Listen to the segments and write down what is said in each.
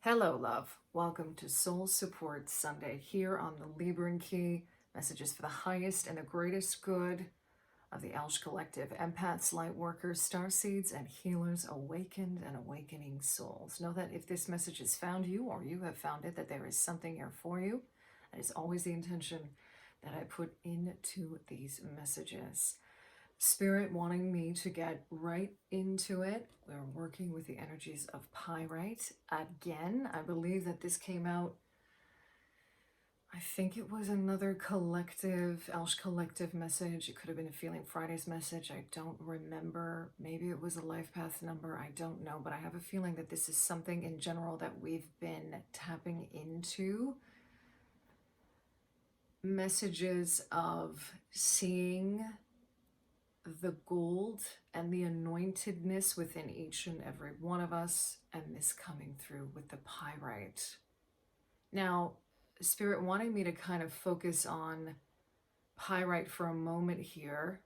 Hello, love. Welcome to Soul Support Sunday here on the Libran Key. Messages for the highest and the greatest good of the Elsh Collective, empaths, light workers, starseeds, and healers, awakened and awakening souls. Know that if this message has found you or you have found it, that there is something here for you. That is always the intention that I put into these messages. Spirit wanting me to get right into it. We're working with the energies of Pyrite. Again, I believe that this came out, I think it was another collective, Elsh collective message. It could have been a Feeling Fridays message. I don't remember. Maybe it was a life path number. I don't know. But I have a feeling that this is something in general that we've been tapping into. Messages of seeing the gold and the anointedness within each and every one of us, and this coming through with the pyrite. Now, Spirit wanting me to kind of focus on pyrite for a moment here,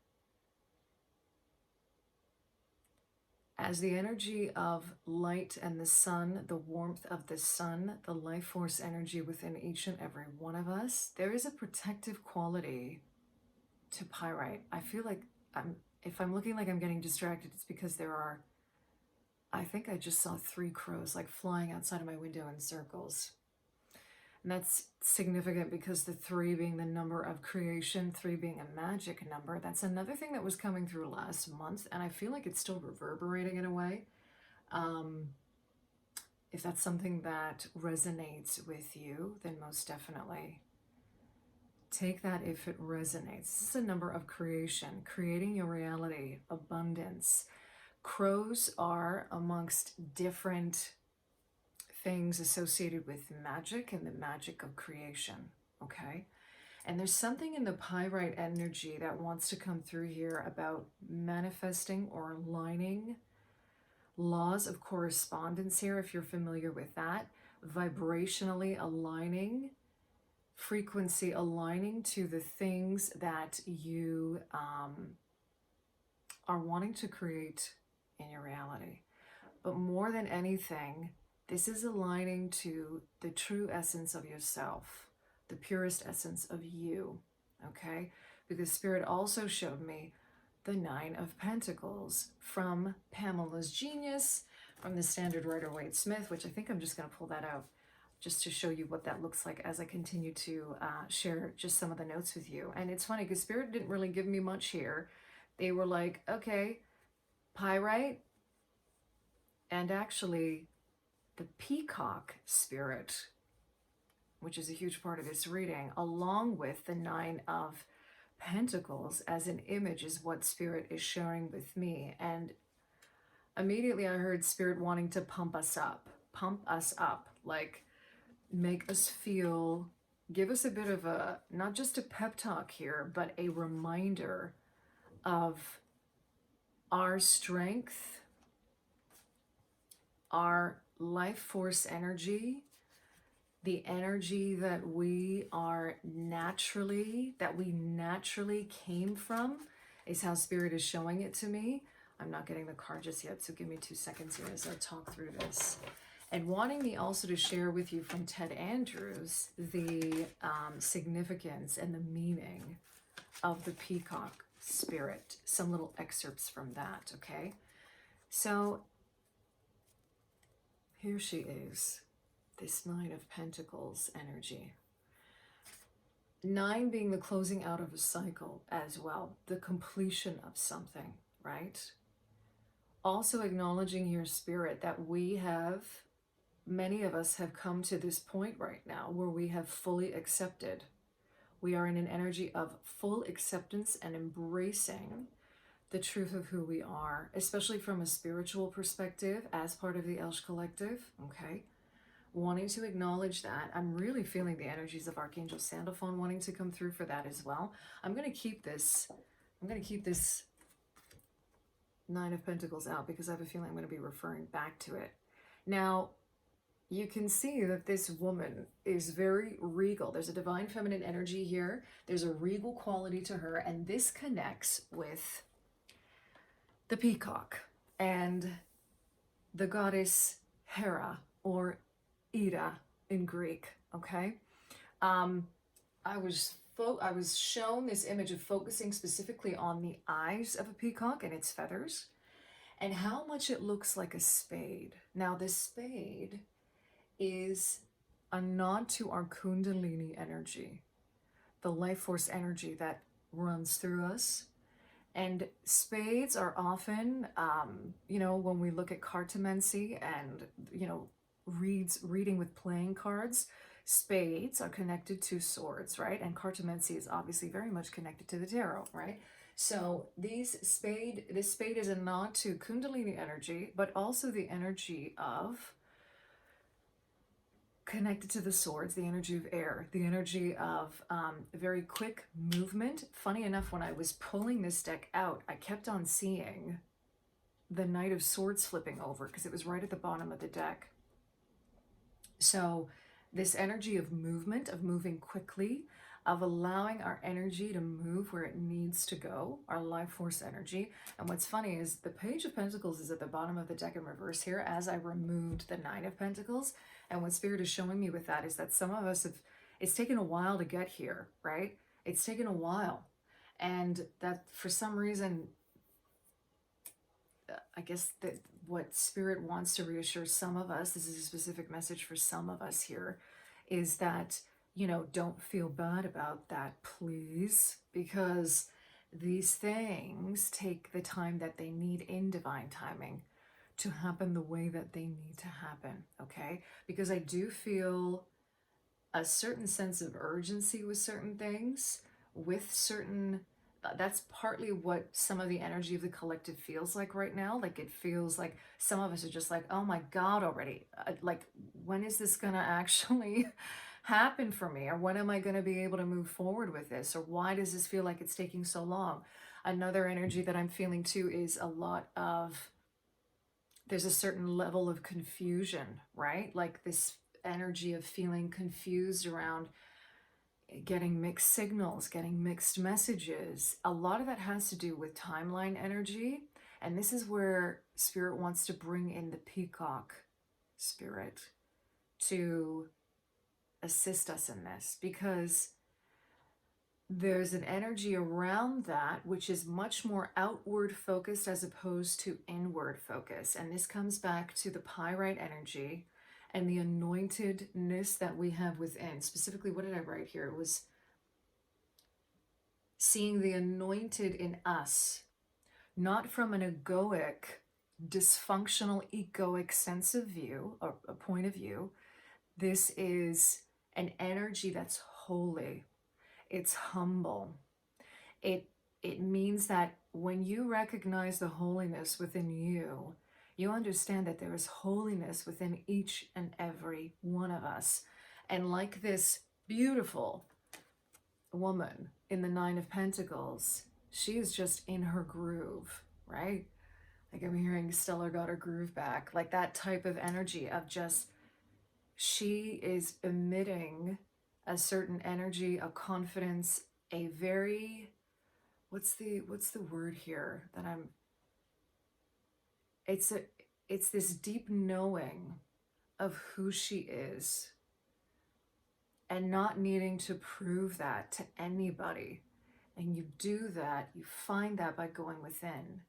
as the energy of light and the sun, the warmth of the sun, the life force energy within each and every one of us. There is a protective quality to pyrite. I feel like if I'm looking like I'm getting distracted, it's because there are, I think I just saw 3 crows like flying outside of my window in circles. And that's significant because the 3 being the number of creation, 3 being a magic number. That's another thing that was coming through last month, and I feel like it's still reverberating in a way. If that's something that resonates with you, then most definitely take that if it resonates. This is a number of creation, creating your reality, abundance. Crows are amongst different things associated with magic and the magic of creation, okay? And there's something in the pyrite energy that wants to come through here about manifesting or aligning laws of correspondence here, if you're familiar with that, vibrationally aligning, frequency aligning to the things that you are wanting to create in your reality. But more than anything, this is aligning to the true essence of yourself, the purest essence of you, okay? Because Spirit also showed me the 9 of Pentacles from Pamela's Genius, from the Standard Rider-Waite Smith, which I think I'm just going to pull that out just to show you what that looks like as I continue to share just some of the notes with you. And it's funny because Spirit didn't really give me much here. They were like, okay, pyrite, and actually the peacock spirit, which is a huge part of this reading, along with the 9 of Pentacles as an image is what Spirit is sharing with me. And immediately I heard Spirit wanting to pump us up, like make us feel, give us a bit of a, not just a pep talk here, but a reminder of our strength, our life force energy, the energy that we naturally came from, is how Spirit is showing it to me. I'm not getting the card just yet, so give me 2 seconds here as I talk through this. And wanting me also to share with you from Ted Andrews the significance and the meaning of the peacock spirit. Some little excerpts from that, okay? So here she is, this 9 of Pentacles energy. 9 being the closing out of a cycle as well, the completion of something, right? Also acknowledging your Spirit that we have, many of us have come to this point right now where we have fully accepted. We are in an energy of full acceptance and embracing the truth of who we are, especially from a spiritual perspective as part of the Elsh Collective, okay? Wanting to acknowledge that. I'm really feeling the energies of Archangel Sandalphon wanting to come through for that as well. I'm going to keep this 9 of Pentacles out because I have a feeling I'm going to be referring back to it. Now, you can see that this woman is very regal. There's a divine feminine energy here. There's a regal quality to her, and this connects with the peacock and the goddess Hera, or Ida in Greek, okay? I was shown this image of focusing specifically on the eyes of a peacock and its feathers, and how much it looks like a spade. Now, this spade is a nod to our Kundalini energy, the life force energy that runs through us. And spades are often, when we look at cartomancy and, reading with playing cards, spades are connected to swords, right? And cartomancy is obviously very much connected to the tarot, right? So this spade is a nod to Kundalini energy, but also the energy of connected to the swords, the energy of air, the energy of very quick movement. Funny enough, when I was pulling this deck out, I kept on seeing the Knight of Swords flipping over because it was right at the bottom of the deck. So this energy of movement, of moving quickly, of allowing our energy to move where it needs to go, our life force energy. And what's funny is the Page of Pentacles is at the bottom of the deck in reverse here as I removed the Nine of Pentacles. And what Spirit is showing me with that is that some of us it's taken a while to get here, right? It's taken a while. And that for some reason, I guess that what Spirit wants to reassure some of us, this is a specific message for some of us here, is that, don't feel bad about that, please, because these things take the time that they need in divine timing to happen the way that they need to happen, okay? Because I do feel a certain sense of urgency with certain things, with certain, that's partly what some of the energy of the collective feels like right now. Like it feels like some of us are just like, oh my God already. Like, when is this gonna actually happen for me? Or when am I gonna be able to move forward with this? Or why does this feel like it's taking so long? Another energy that I'm feeling too is a lot of, there's a certain level of confusion, right? Like this energy of feeling confused around getting mixed signals, getting mixed messages. A lot of that has to do with timeline energy. And this is where Spirit wants to bring in the peacock spirit to assist us in this, because there's an energy around that which is much more outward focused as opposed to inward focus. And this comes back to the pyrite energy and the anointedness that we have within. Specifically, what did I write here? It was seeing the anointed in us, not from an egoic, dysfunctional, egoic sense of view or a point of view. This is an energy that's holy. It's humble. It means that when you recognize the holiness within you, you understand that there is holiness within each and every one of us. And like this beautiful woman in the Nine of Pentacles, she is just in her groove, right? Like I'm hearing Stellar got her groove back. Like that type of energy of just, she is emitting a certain energy, a confidence, a very, what's the word here that I'm, it's this deep knowing of who she is and not needing to prove that to anybody. And you do that, you find that by going within.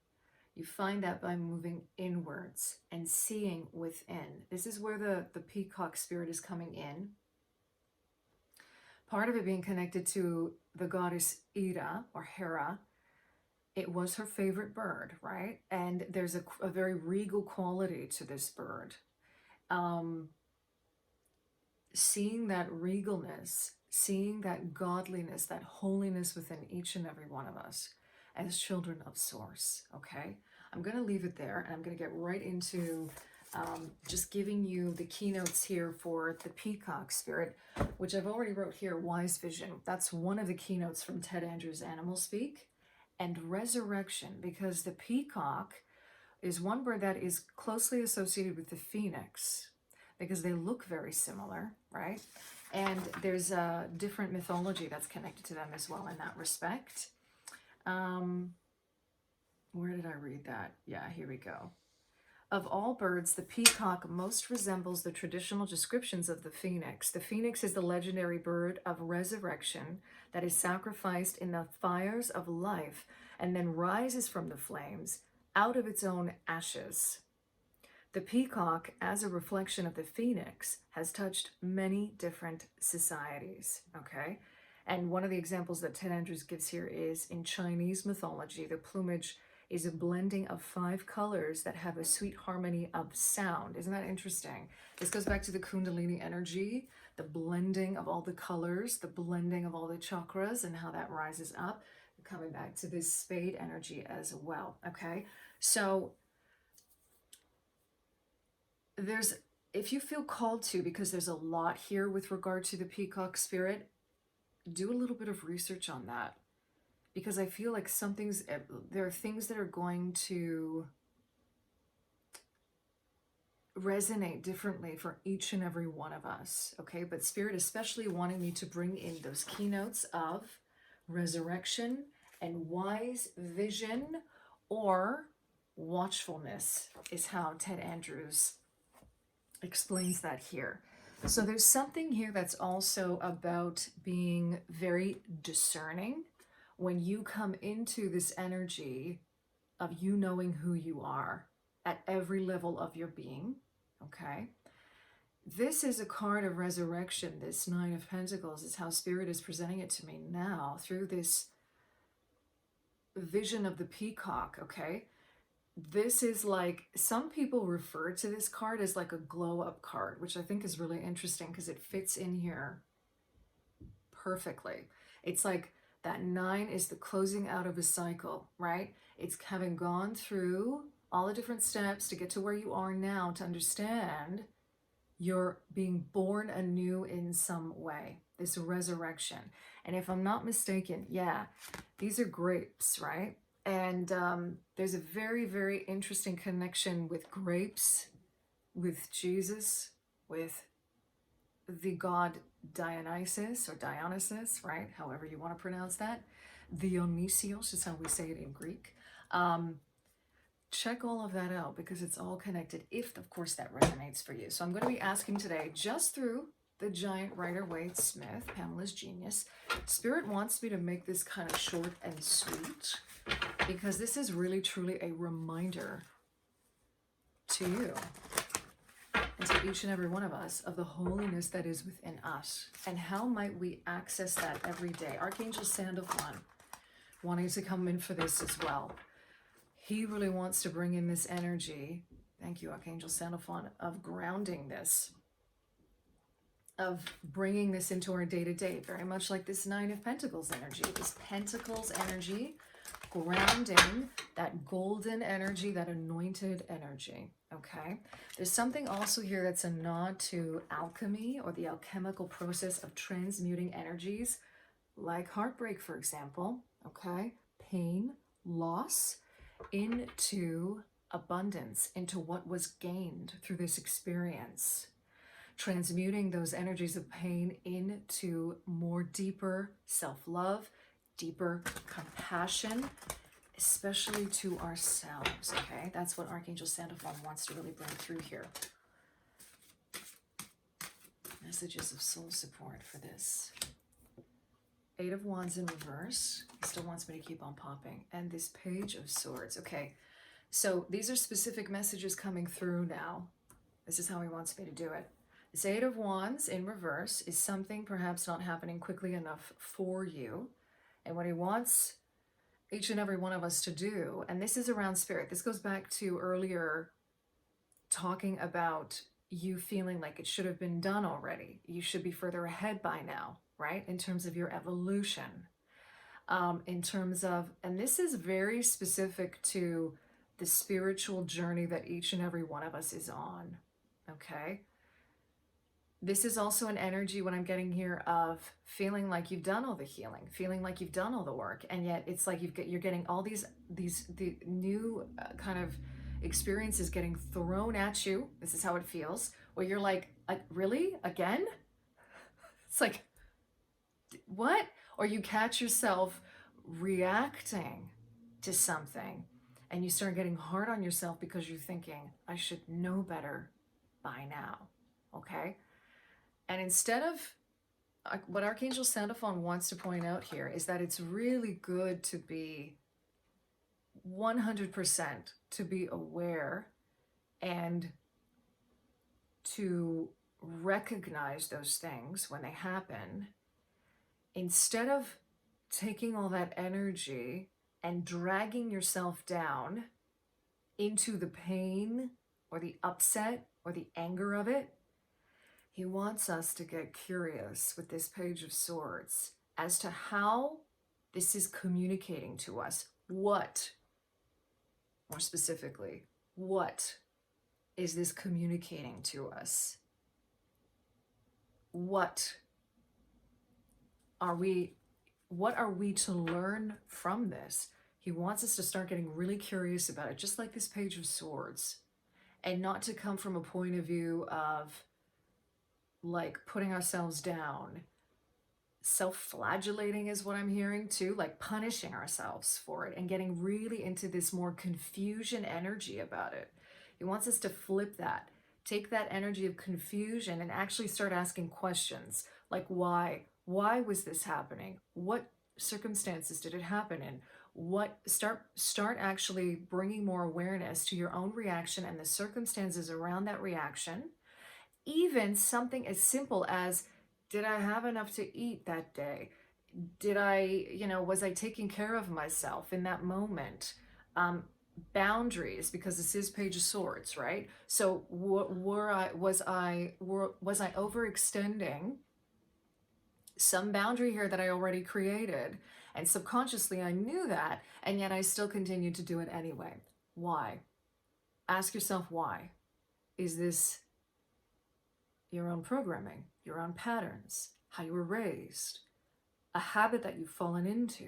You find that by moving inwards and seeing within. This is where the peacock spirit is coming in. Part of it being connected to the goddess Ida or Hera. It was her favorite bird, right? And there's a very regal quality to this bird. Seeing that regalness, seeing that godliness, that holiness within each and every one of us as children of Source, okay? I'm going to leave it there, and I'm going to get right into just giving you the keynotes here for the peacock spirit, which I've already wrote here, Wise Vision. That's one of the keynotes from Ted Andrews' Animal Speak. And resurrection, because the peacock is one bird that is closely associated with the phoenix, because they look very similar, right? And there's a different mythology that's connected to them as well in that respect. Where did I read that? Yeah, here we go. Of all birds, the peacock most resembles the traditional descriptions of the phoenix. The phoenix is the legendary bird of resurrection that is sacrificed in the fires of life and then rises from the flames out of its own ashes. The peacock, as a reflection of the phoenix, has touched many different societies, okay? And one of the examples that Ted Andrews gives here is in Chinese mythology, the plumage is a blending of 5 colors that have a sweet harmony of sound. Isn't that interesting? This goes back to the Kundalini energy, the blending of all the colors, the blending of all the chakras and how that rises up. Coming back to this spade energy as well, okay? So if you feel called to, because there's a lot here with regard to the peacock spirit, do a little bit of research on that. Because I feel like there are things that are going to resonate differently for each and every one of us, okay? But Spirit especially wanting me to bring in those keynotes of resurrection and wise vision or watchfulness is how Ted Andrews explains that here. So there's something here that's also about being very discerning when you come into this energy of you knowing who you are at every level of your being, okay? This is a card of resurrection. This Nine of Pentacles is how Spirit is presenting it to me now through this vision of the peacock, okay? This is like, some people refer to this card as like a glow up card, which I think is really interesting because it fits in here perfectly. It's like that 9 is the closing out of a cycle, right? It's having gone through all the different steps to get to where you are now to understand you're being born anew in some way, this resurrection. And if I'm not mistaken, yeah, these are grapes, right? And there's a very, very interesting connection with grapes, with Jesus, with the god Dionysus or Dionysus, right? However you want to pronounce that. Dionysios is how we say it in Greek. Check all of that out because it's all connected, if of course that resonates for you. So I'm going to be asking today, just through the giant Rider-Waite Smith, Pamela's Genius, Spirit wants me to make this kind of short and sweet because this is really truly a reminder to you and to each and every one of us of the holiness that is within us. And how might we access that every day? Archangel Sandalphon wanting to come in for this as well. He really wants to bring in this energy, thank you, Archangel Sandalphon, of grounding this, of bringing this into our day-to-day, very much like this Nine of Pentacles energy, this Pentacles energy, grounding that golden energy, that anointed energy, okay? There's something also here that's a nod to alchemy or the alchemical process of transmuting energies, like heartbreak, for example, okay? Pain, loss, into abundance, into what was gained through this experience. Transmuting those energies of pain into more deeper self-love, deeper compassion, especially to ourselves, okay? That's what Archangel Sandalphon wants to really bring through here. Messages of soul support for this. 8 of Wands in reverse. He still wants me to keep on popping. And this Page of Swords. Okay, so these are specific messages coming through now. This is how he wants me to do it. This 8 of Wands in reverse is something perhaps not happening quickly enough for you. And what he wants each and every one of us to do, and this is around Spirit. This goes back to earlier talking about you feeling like it should have been done already. You should be further ahead by now, right? In terms of your evolution, in terms of, and this is very specific to the spiritual journey that each and every one of us is on, okay? This is also an energy, what I'm getting here, of feeling like you've done all the healing, feeling like you've done all the work, and yet it's like you're getting all the new kind of experiences getting thrown at you. This is how it feels, where you're like, really? Again? It's like, what? Or you catch yourself reacting to something And you start getting hard on yourself because you're thinking, I should know better by now, okay? And instead of, what Archangel Sandalphon wants to point out here is that it's really good to be 100% to be aware and to recognize those things when they happen, instead of taking all that energy and dragging yourself down into the pain or the upset or the anger of it. He wants us to get curious with this Page of Swords as to how this is communicating to us. What, more specifically, what is this communicating to us? What are we to learn from this? He wants us to start getting really curious about it, just like this Page of Swords, and not to come from a point of view of like putting ourselves down. Self-flagellating is what I'm hearing too, like punishing ourselves for it and getting really into this more confusion energy about it. He wants us to flip that, take that energy of confusion and actually start asking questions like why was this happening? What circumstances did it happen in? Start actually bringing more awareness to your own reaction and the circumstances around that reaction. Even something as simple as, did I have enough to eat that day? Did I, was I taking care of myself in that moment? Boundaries, because this is Page of Swords, right? So was I overextending some boundary here that I already created? And subconsciously I knew that, and yet I still continued to do it anyway. Why? Ask yourself why. Is this your own programming, your own patterns, how you were raised, a habit that you've fallen into?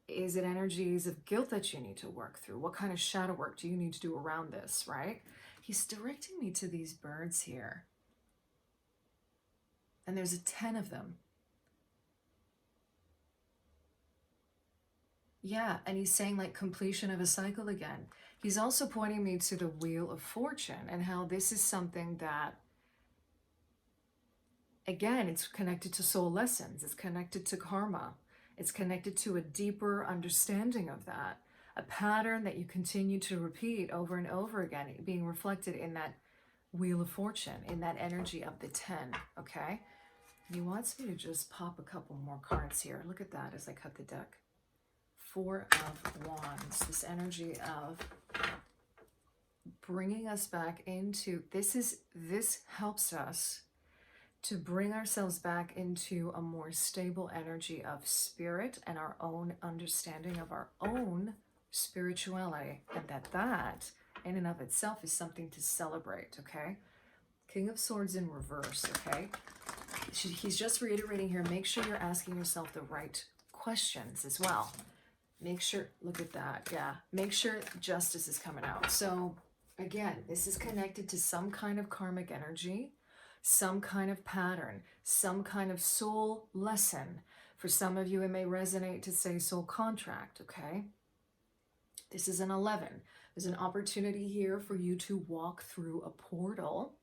Is it energies of guilt that you need to work through? What kind of shadow work do you need to do around this, right? He's directing me to these birds here. And there's 10 of them. Yeah, and he's saying like completion of a cycle again. He's also pointing me to the Wheel of Fortune and how this is something that, again, it's connected to soul lessons. It's connected to karma. It's connected to a deeper understanding of that. A pattern that you continue to repeat over and over again, being reflected in that Wheel of Fortune, in that energy of the 10, okay? He wants me to just pop a couple more cards here. Look at that as I cut the deck. 4 of Wands, this energy of bringing us back into, this helps us to bring ourselves back into a more stable energy of spirit and our own understanding of our own spirituality, and that in and of itself is something to celebrate, okay? King of Swords in reverse, okay? He's just reiterating here, make sure you're asking yourself the right questions as well. Make sure, look at that, yeah. Make sure justice is coming out. So again, this is connected to some kind of karmic energy, some kind of pattern, some kind of soul lesson. For some of you, it may resonate to say soul contract, okay? This is an 11. There's an opportunity here for you to walk through a portal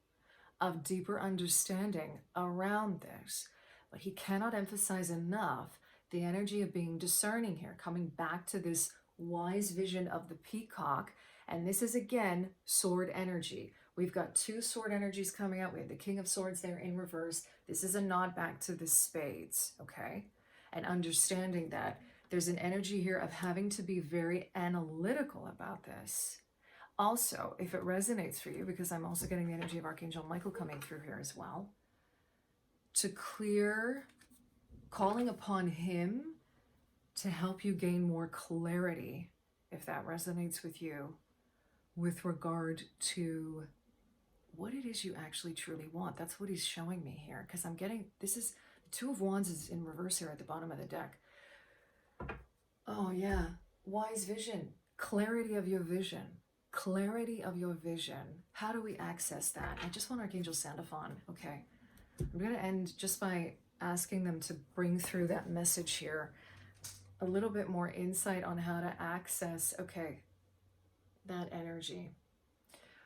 of deeper understanding around this. But he cannot emphasize enough the energy of being discerning here, coming back to this wise vision of the peacock. And this is, again, sword energy. We've got 2 sword energies coming out. We have the King of Swords there in reverse. This is a nod back to the spades, okay? And understanding that there's an energy here of having to be very analytical about this. Also, if it resonates for you, because I'm also getting the energy of Archangel Michael coming through here as well, to clear, calling upon him to help you gain more clarity, if that resonates with you, with regard to what it is you actually truly want. That's what he's showing me here, because I'm getting, this is, the 2 of Wands is in reverse here at the bottom of the deck. Oh yeah, wise vision, clarity of your vision. Clarity of your vision. How do we access that? I just want Archangel Sandalphon. Okay. I'm going to end just by asking them to bring through that message here. A little bit more insight on how to access. Okay. that energy.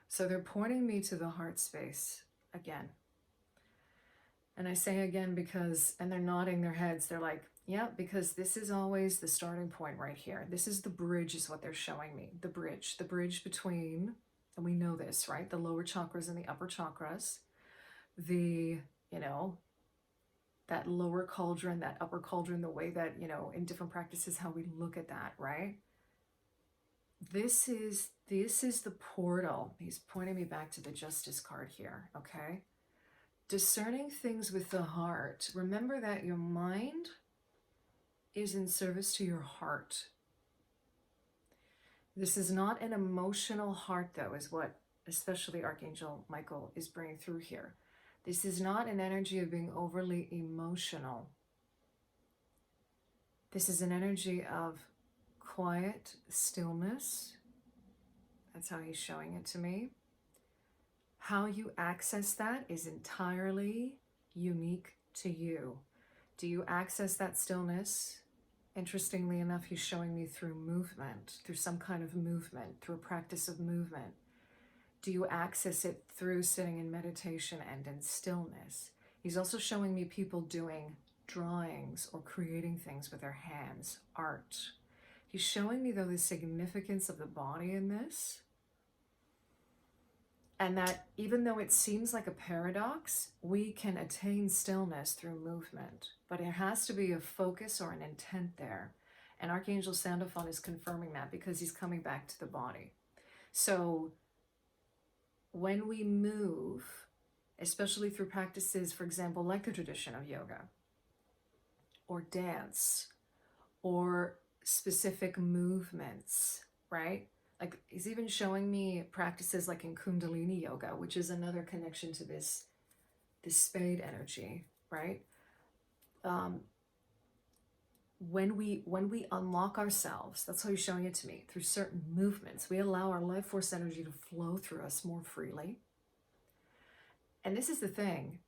So they're pointing me to the heart space again. And I say again because, and they're nodding their heads. They're like, yeah, because this is always the starting point right here. This is the bridge is what they're showing me. The bridge between, and we know this, right? The lower chakras and the upper chakras. The, you know, that lower cauldron, that upper cauldron, the way that, you know, in different practices, how we look at that, right? This is the portal. He's pointing me back to the Justice card here, okay? Discerning things with the heart. Remember that your mind is in service to your heart. This is not an emotional heart, though, is what especially Archangel Michael is bringing through here. This is not an energy of being overly emotional. This is an energy of quiet stillness. That's how he's showing it to me. How you access that is entirely unique to you. Do you access that stillness? Interestingly enough, he's showing me through movement, through some kind of movement, through a practice of movement. Do you access it through sitting in meditation and in stillness? He's also showing me people doing drawings or creating things with their hands, art. He's showing me, though, the significance of the body in this. And that even though it seems like a paradox, we can attain stillness through movement. But it has to be a focus or an intent there. And Archangel Sandalphon is confirming that because he's coming back to the body. So when we move, especially through practices, for example, like the tradition of yoga, or dance, or specific movements, right? Like he's even showing me practices like in Kundalini yoga, which is another connection to this spade energy, right? When we unlock ourselves, that's how he's showing it to me, through certain movements, we allow our life force energy to flow through us more freely. And this is the thing,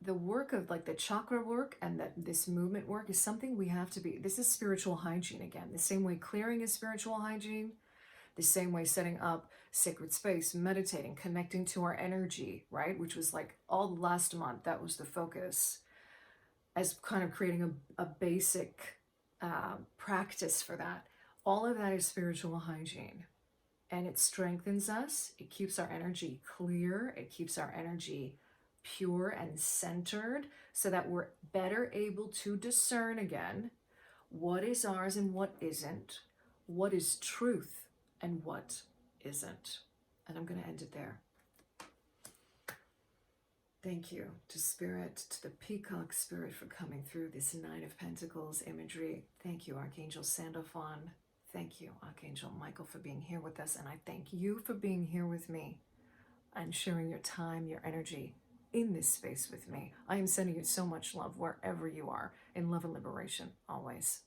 the work of like the chakra work and this movement work is something we have to be, this is spiritual hygiene again, the same way clearing is spiritual hygiene, the same way setting up sacred space, meditating, connecting to our energy, right? Which was like all last month, that was the focus, as kind of creating a basic practice for that. All of that is spiritual hygiene. And it strengthens us. It keeps our energy clear. It keeps our energy pure and centered so that we're better able to discern again what is ours and what isn't, what is truth and what isn't. And I'm going to end it there. Thank you to Spirit, to the Peacock Spirit for coming through this Nine of Pentacles imagery. Thank you, Archangel Sandalphon. Thank you, Archangel Michael, for being here with us. And I thank you for being here with me and sharing your time, your energy in this space with me. I am sending you so much love wherever you are, in love and liberation, always.